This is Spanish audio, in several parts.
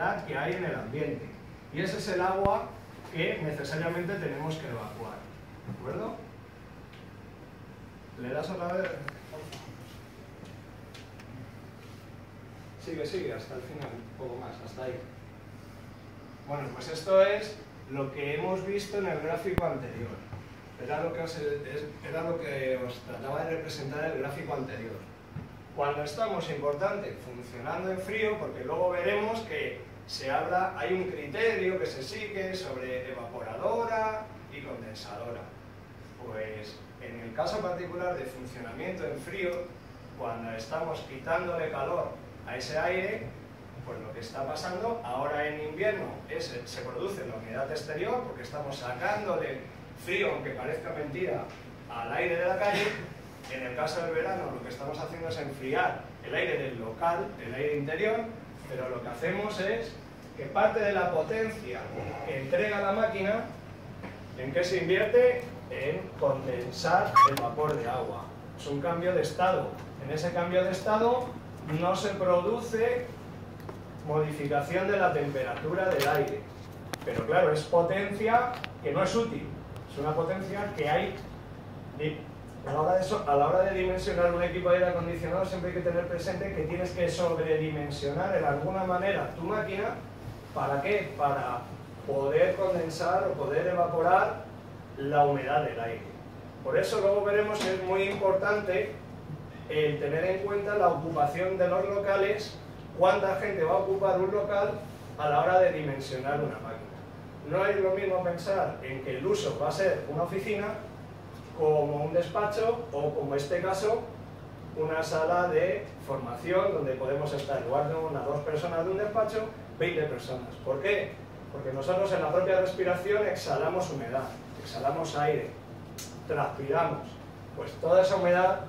humedad que hay en el ambiente. Y ese es el agua que necesariamente tenemos que evacuar. ¿De acuerdo? ¿Le das otra vez? Sigue, hasta el final, un poco más, hasta ahí. Bueno, pues esto es lo que hemos visto en el gráfico anterior. Era lo que os trataba de representar el gráfico anterior. Cuando estamos, importante, funcionando en frío, porque luego veremos que hay un criterio que se sigue sobre evaporadora y condensadora. Pues en el caso particular de funcionamiento en frío, cuando estamos quitándole calor a ese aire, pues lo que está pasando ahora en invierno se produce la humedad exterior, porque estamos sacándole frío, aunque parezca mentira, al aire de la calle. En el caso del verano lo que estamos haciendo es enfriar el aire del local, el aire interior, pero lo que hacemos es que parte de la potencia que entrega la máquina, ¿en qué se invierte? En condensar el vapor de agua. Es un cambio de estado. En ese cambio de estado no se produce modificación de la temperatura del aire. Pero claro, es potencia que no es útil. Es una potencia que hay... A la hora de dimensionar un equipo de aire acondicionado siempre hay que tener presente que tienes que sobredimensionar de alguna manera tu máquina. ¿Para qué? Para poder condensar o poder evaporar la humedad del aire. Por eso luego veremos que es muy importante el tener en cuenta la ocupación de los locales, cuánta gente va a ocupar un local a la hora de dimensionar una máquina. No es lo mismo pensar en que el uso va a ser una oficina como un despacho o, como en este caso, una sala de formación donde podemos estar en lugar de 1 o 2 personas de un despacho, 20 personas. ¿Por qué? Porque nosotros en la propia respiración exhalamos humedad, exhalamos aire, transpiramos. Pues toda esa humedad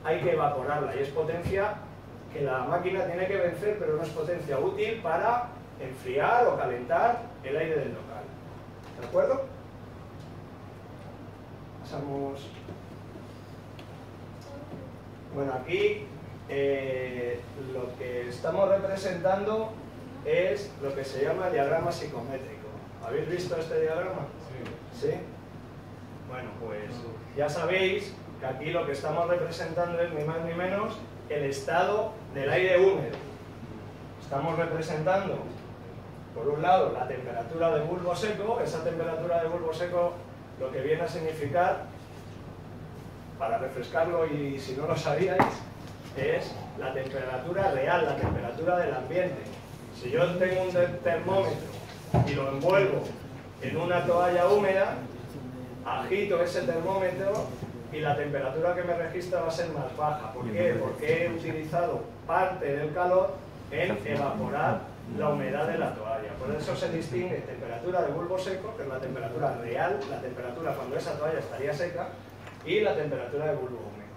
hay que evaporarla y es potencia que la máquina tiene que vencer, pero no es potencia útil para enfriar o calentar el aire del local. ¿De acuerdo? Pasamos. Bueno, aquí lo que estamos representando es lo que se llama diagrama psicométrico. ¿Habéis visto este diagrama? Sí. ¿Sí? Bueno, pues ya sabéis que aquí lo que estamos representando es ni más ni menos el estado del aire húmedo. Estamos representando, por un lado, la temperatura de bulbo seco. Esa temperatura de bulbo seco lo que viene a significar, para refrescarlo y si no lo sabíais, es la temperatura real, la temperatura del ambiente. Si yo tengo un termómetro y lo envuelvo en una toalla húmeda, agito ese termómetro y la temperatura que me registra va a ser más baja. ¿Por qué? Porque he utilizado parte del calor en evaporar la humedad de la toalla. Por eso se distingue temperatura de bulbo seco, que es la temperatura real, la temperatura cuando esa toalla estaría seca, y la temperatura de bulbo húmedo.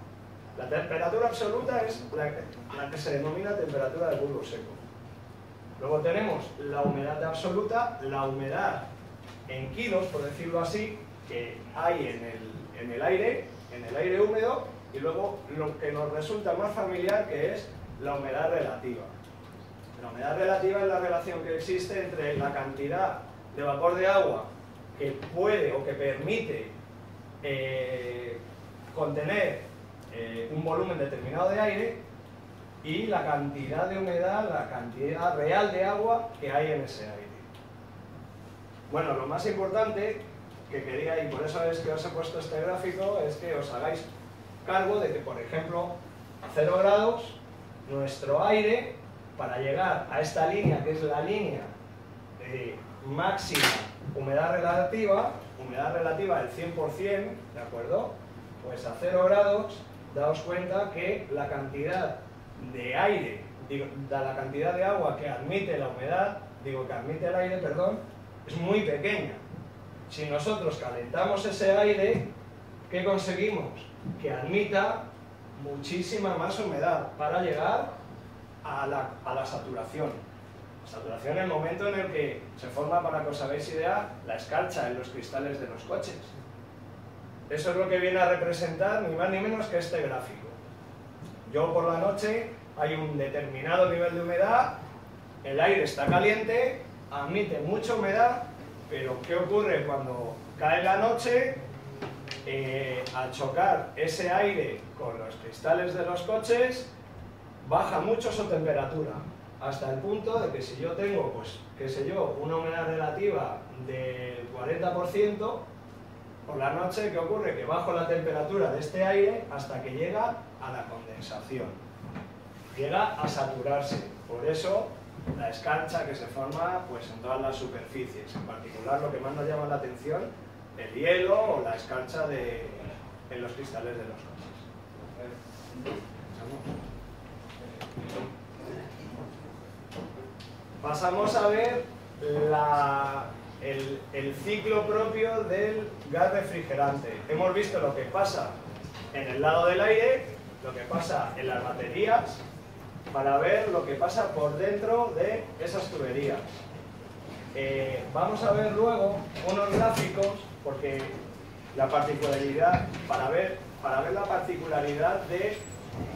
La temperatura absoluta es la que se denomina temperatura de bulbo seco. Luego tenemos la humedad absoluta, la humedad en kilos, por decirlo así, que hay en el aire húmedo, y luego lo que nos resulta más familiar, que es la humedad relativa. La humedad relativa es la relación que existe entre la cantidad de vapor de agua que puede o que permite contener un volumen determinado de aire y la cantidad de humedad, la cantidad real de agua que hay en ese aire. Bueno, lo más importante que quería, y por eso es que os he puesto este gráfico, es que os hagáis cargo de que, por ejemplo, a 0 grados, nuestro aire, para llegar a esta línea, que es la línea de máxima humedad relativa del 100%, ¿de acuerdo? Pues a 0 grados, daos cuenta que la cantidad de aire, la cantidad de agua que admite la humedad, que admite el aire, perdón, es muy pequeña. Si nosotros calentamos ese aire, ¿qué conseguimos? Que admita muchísima más humedad para llegar a la saturación. La saturación es el momento en el que se forma, para que os hagáis idea, la escarcha en los cristales de los coches. Eso es lo que viene a representar ni más ni menos que este gráfico. Yo por la noche hay un determinado nivel de humedad el aire está caliente, admite mucha humedad, pero ¿qué ocurre cuando cae la noche? Al chocar ese aire con los cristales de los coches, baja mucho su temperatura, hasta el punto de que si yo tengo, pues, qué sé yo, una humedad relativa del 40%, por la noche, ¿qué ocurre? Que bajo la temperatura de este aire hasta que llega a la condensación, llega a saturarse. Por eso la escarcha que se forma, pues, en todas las superficies, en particular lo que más nos llama la atención, el hielo o la escarcha en los cristales de los coches. Pasamos a ver el ciclo propio del gas refrigerante. Hemos visto lo que pasa en el lado del aire, lo que pasa en las baterías, para ver lo que pasa por dentro de esas tuberías. Vamos a ver luego unos gráficos, porque la particularidad, para ver la particularidad de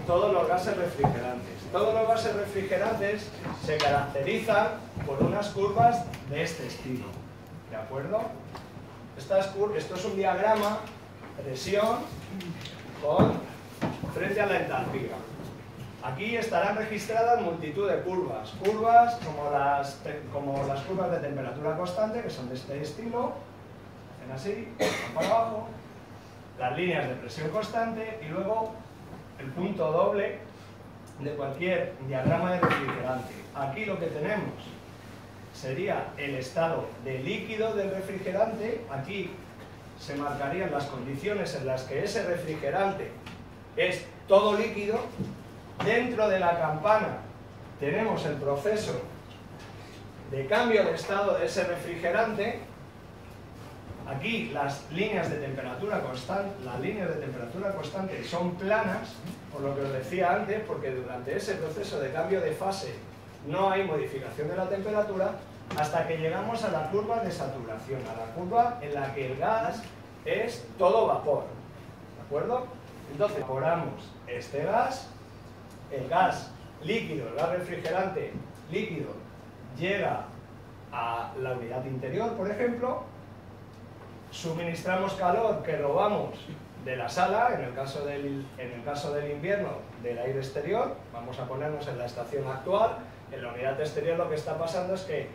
todos los gases refrigerantes. Todos los gases refrigerantes se caracterizan por unas curvas de este estilo, ¿de acuerdo? Esto es un diagrama, presión frente a la entalpía. Aquí estarán registradas multitud de curvas, como las curvas de temperatura constante, que son de este estilo, hacen así, van para abajo, las líneas de presión constante y luego el punto doble de cualquier diagrama de refrigerante. Aquí lo que tenemos sería el estado de líquido del refrigerante. Aquí se marcarían las condiciones en las que ese refrigerante es todo líquido. Dentro de la campana tenemos el proceso de cambio de estado de ese refrigerante. Aquí las líneas de temperatura constante son planas, por lo que os decía antes, porque durante ese proceso de cambio de fase no hay modificación de la temperatura, hasta que llegamos a la curva de saturación, a la curva en la que el gas es todo vapor, ¿de acuerdo? Entonces evaporamos este gas, el gas líquido, el gas refrigerante líquido llega a la unidad interior, por ejemplo, suministramos calor que robamos de la sala, en el caso del invierno, del aire exterior. Vamos a ponernos en la estación actual. En la unidad exterior lo que está pasando es que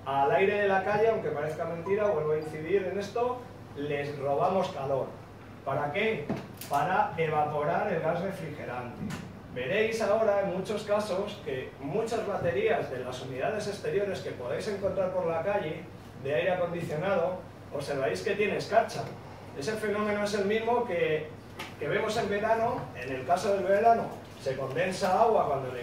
al aire de la calle, aunque parezca mentira, vuelvo a incidir en esto, les robamos calor. ¿Para qué? Para evaporar el gas refrigerante. Veréis ahora en muchos casos que muchas baterías de las unidades exteriores que podéis encontrar por la calle de aire acondicionado, observáis que tiene escarcha. Ese fenómeno es el mismo que vemos en verano. En el caso del verano se condensa agua cuando le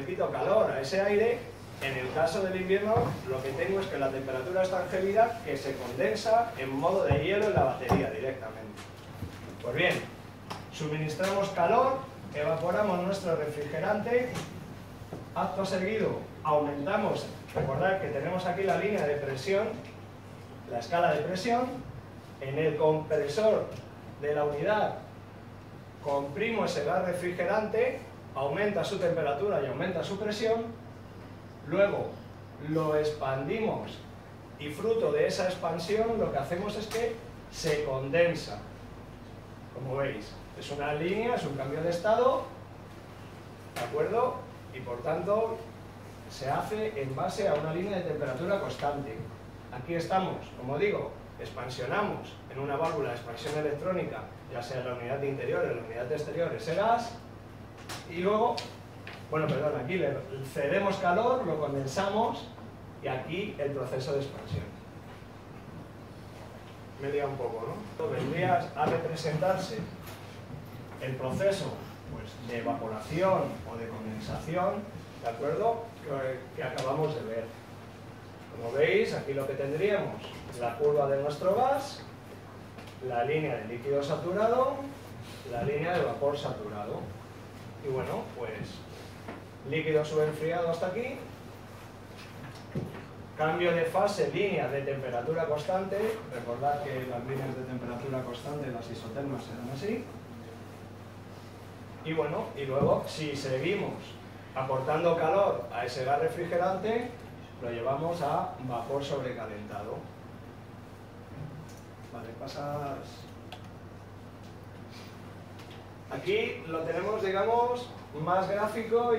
quito calor a ese aire. En el caso del invierno lo que tengo es que la temperatura es tan gélida que se condensa en modo de hielo en la batería directamente. Pues bien, suministramos calor, evaporamos nuestro refrigerante, acto seguido aumentamos, recordad que tenemos aquí la línea de presión, la escala de presión. En el compresor de la unidad comprimo ese gas refrigerante, aumenta su temperatura y aumenta su presión, luego lo expandimos y fruto de esa expansión lo que hacemos es que se condensa. Como veis, es una línea, es un cambio de estado, ¿de acuerdo? Y por tanto se hace en base a una línea de temperatura constante. Aquí estamos, como digo, expansionamos en una válvula de expansión electrónica, ya sea en la unidad interior o en la unidad exterior, ese gas, y luego, aquí le cedemos calor, lo condensamos, y aquí el proceso de expansión. Me he liado un poco, ¿no? Vendría a representarse el proceso, pues, de evaporación o de condensación, ¿de acuerdo?, que acabamos de ver. Como veis, aquí lo que tendríamos, la curva de nuestro gas, la línea de líquido saturado, la línea de vapor saturado. Y bueno, pues líquido subenfriado hasta aquí, cambio de fase, líneas de temperatura constante. Recordad que las líneas de temperatura constante, las isotermas, serán así. Y bueno, y luego, si seguimos aportando calor a ese gas refrigerante, lo llevamos a vapor sobrecalentado. Vale, pasas... Aquí lo tenemos, digamos, más gráfico.